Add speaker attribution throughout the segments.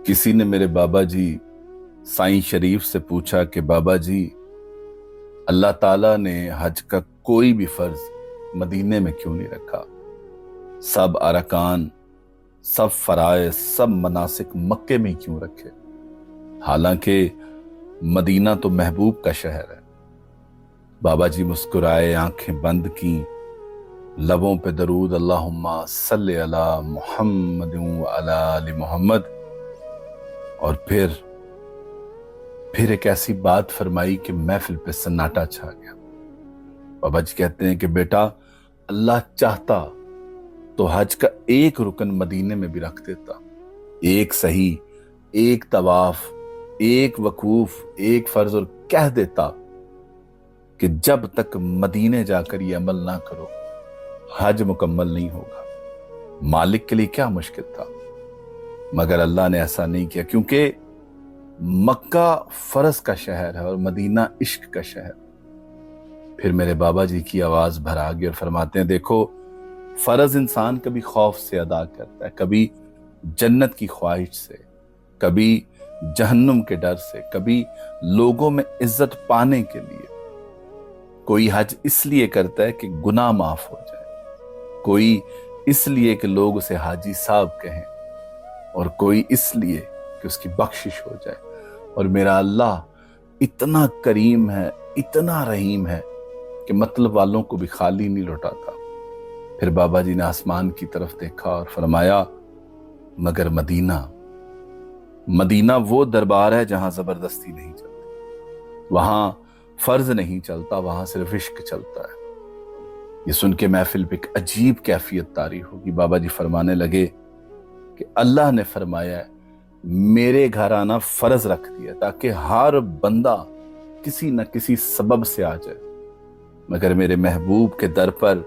Speaker 1: किसी ने मेरे बाबा जी साईं शरीफ से पूछा कि बाबा जी, अल्लाह ताला ने हज का कोई भी फर्ज मदीने में क्यों नहीं रखा? सब अरकान, सब फराइज, सब मनासिक मक्के में क्यों रखे? हालांकि मदीना तो महबूब का शहर है। बाबा जी मुस्कुराए, आंखें बंद की, लबों पे दरूद अल्लाहुम्मा सल्ली अला मुहम्मद व अला आलि मोहम्मद, और फिर एक ऐसी बात फरमाई कि महफिल पे सन्नाटा छा गया। बाबा जी कहते हैं कि बेटा, अल्लाह चाहता तो हज का एक रुकन मदीने में भी रख देता, एक सही, एक तवाफ, एक वकूफ, एक फर्ज, और कह देता कि जब तक मदीने जाकर ये अमल ना करो हज मुकम्मल नहीं होगा। मालिक के लिए क्या मुश्किल था, मगर अल्लाह ने ऐसा नहीं किया, क्योंकि मक्का फर्ज का शहर है और मदीना इश्क का शहर। फिर मेरे बाबा जी की आवाज भरा गई और फरमाते हैं, देखो, फर्ज इंसान कभी खौफ से अदा करता है, कभी जन्नत की ख्वाहिश से, कभी जहन्नुम के डर से, कभी लोगों में इज्जत पाने के लिए। कोई हज इसलिए करता है कि गुनाह माफ हो जाए, कोई इसलिए कि लोग उसे हाजी साहब कहें, और कोई इसलिए कि उसकी बख्शिश हो जाए। और मेरा अल्लाह इतना करीम है, इतना रहीम है कि मतलब वालों को भी खाली नहीं लौटाता। फिर बाबा जी ने आसमान की तरफ देखा और फरमाया, मगर मदीना वो दरबार है जहां जबरदस्ती नहीं चलती, वहां फर्ज नहीं चलता, वहां सिर्फ इश्क चलता है। ये सुन के महफिल पे एक अजीब कैफियत तारी होगी। बाबा जी फरमाने लगे कि अल्लाह ने फरमाया है, मेरे घर आना फर्ज रख दिया ताकि हर बंदा किसी न किसी सबब से आ जाए, मगर मेरे महबूब के दर पर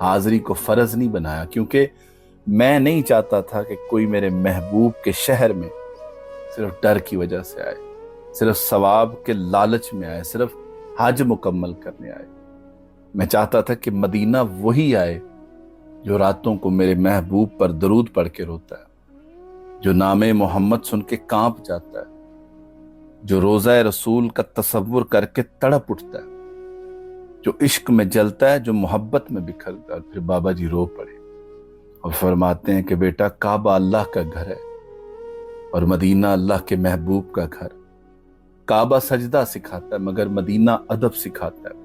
Speaker 1: हाजिरी को फर्ज नहीं बनाया, क्योंकि मैं नहीं चाहता था कि कोई मेरे महबूब के शहर में सिर्फ डर की वजह से आए, सिर्फ सवाब के लालच में आए, सिर्फ हज मुकम्मल करने आए। मैं चाहता था कि मदीना वही आए जो रातों को मेरे महबूब पर दरूद पढ़ के रोता है, जो नामे मोहम्मद सुन के कांप जाता है, जो रोज़ा रसूल का तसव्वुर करके तड़प उठता है, जो इश्क में जलता है, जो मोहब्बत में बिखरता है। फिर बाबा जी रो पड़े और फरमाते हैं कि बेटा, काबा अल्लाह का घर है और मदीना अल्लाह के महबूब का घर। काबा सजदा सिखाता है, मगर मदीना अदब सिखाता है।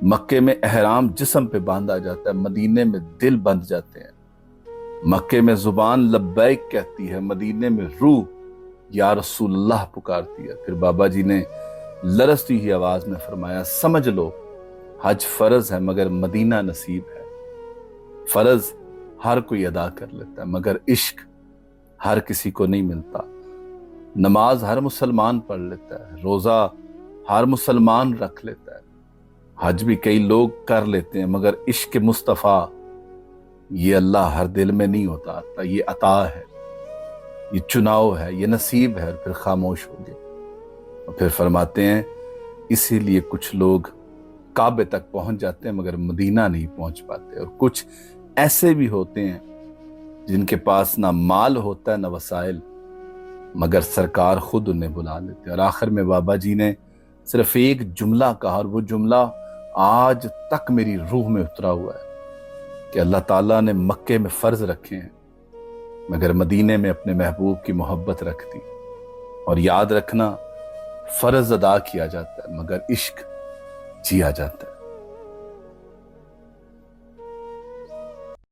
Speaker 1: मक्के में एहराम जिस्म पे बांधा जाता है, मदीने में दिल बंध जाते हैं। मक्के में जुबान लब्बैक कहती है, मदीने में रूह या रसूलुल्लाह पुकारती है। फिर बाबा जी ने लरसती हुई आवाज में फरमाया, समझ लो, हज फर्ज है मगर मदीना नसीब है। फर्ज हर कोई अदा कर लेता है, मगर इश्क हर किसी को नहीं मिलता। नमाज हर मुसलमान पढ़ लेता है, रोजा हर मुसलमान रख लेता है, हज भी कई लोग कर लेते हैं, मगर इश्क मुस्तफ़ा ये अल्लाह हर दिल में नहीं उतारता। ये अता है, ये चुनाव है, ये नसीब है। और फिर खामोश हो गए और फिर फरमाते हैं, इसीलिए कुछ लोग काबे तक पहुंच जाते हैं मगर मदीना नहीं पहुंच पाते, और कुछ ऐसे भी होते हैं जिनके पास ना माल होता है ना वसाइल, मगर सरकार खुद उन्हें बुला लेते हैं। और आखिर में बाबा जी ने सिर्फ एक जुमला कहा, और वो जुमला आज तक मेरी रूह में उतरा हुआ है कि अल्लाह ताला ने मक्के में फर्ज रखे हैं मगर मदीने में अपने महबूब की मोहब्बत रख दी। और याद रखना, फर्ज अदा किया जाता है मगर इश्क जिया जाता है।